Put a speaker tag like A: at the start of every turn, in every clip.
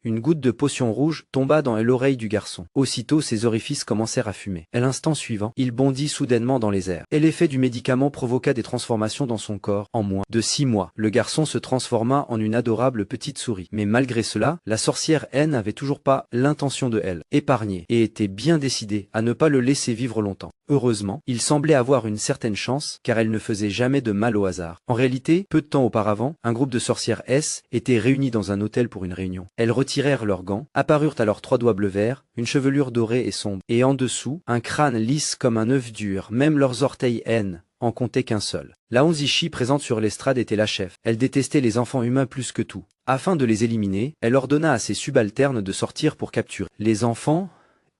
A: une goutte de potion rouge tomba dans l'oreille du garçon. Aussitôt ses orifices commencèrent à fumer. Et l'instant suivant, il bondit soudainement dans les airs. Et l'effet du médicament provoqua des transformations dans son corps. En moins de 6 mois, le garçon se transforma en une adorable petite souris. Mais malgré cela, la sorcière N n'avait toujours pas l'intention de elle épargner et était bien décidée à ne pas le laisser vivre longtemps. Heureusement, il semblait avoir une certaine chance car elle ne faisait jamais de mal au hasard. En réalité, peu de temps auparavant, un groupe de sorcières S était réuni dans un hôtel pour une réunion. Elles retirèrent leurs gants, apparurent alors 3 doigts bleu vert, une chevelure dorée et sombre, et en dessous, un crâne lisse comme un œuf dur, même leurs orteils N en comptaient qu'un seul. La Onzishi présente sur l'estrade était la chef. Elle détestait les enfants humains plus que tout. Afin de les éliminer, elle ordonna à ses subalternes de sortir pour capturer les enfants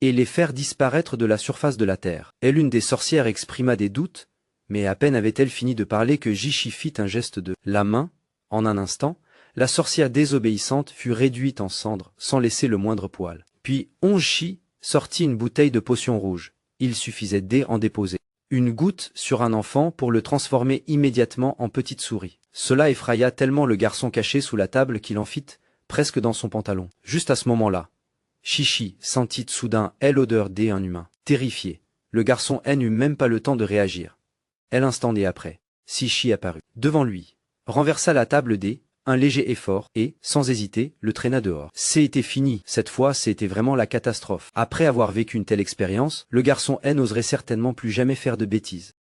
A: et les faire disparaître de la surface de la terre. Et l'une des sorcières exprima des doutes, mais à peine avait-elle fini de parler que Jishi fit un geste de la main. En un instant, la sorcière désobéissante fut réduite en cendres, sans laisser le moindre poil. Puis Onshi sortit une bouteille de potion rouge. Il suffisait d'en déposer une goutte sur un enfant pour le transformer immédiatement en petite souris. Cela effraya tellement le garçon caché sous la table qu'il en fit presque dans son pantalon. Juste à ce moment-là, Chichi sentit soudain l'odeur d'un humain. Terrifié, le garçon N n'eut même pas le temps de réagir. L'instant après, Sishi apparut devant lui, renversa la table un léger effort et, sans hésiter, le traîna dehors. C'était fini. Cette fois, c'était vraiment la catastrophe. Après avoir vécu une telle expérience, le garçon N n'oserait certainement plus jamais faire de bêtises.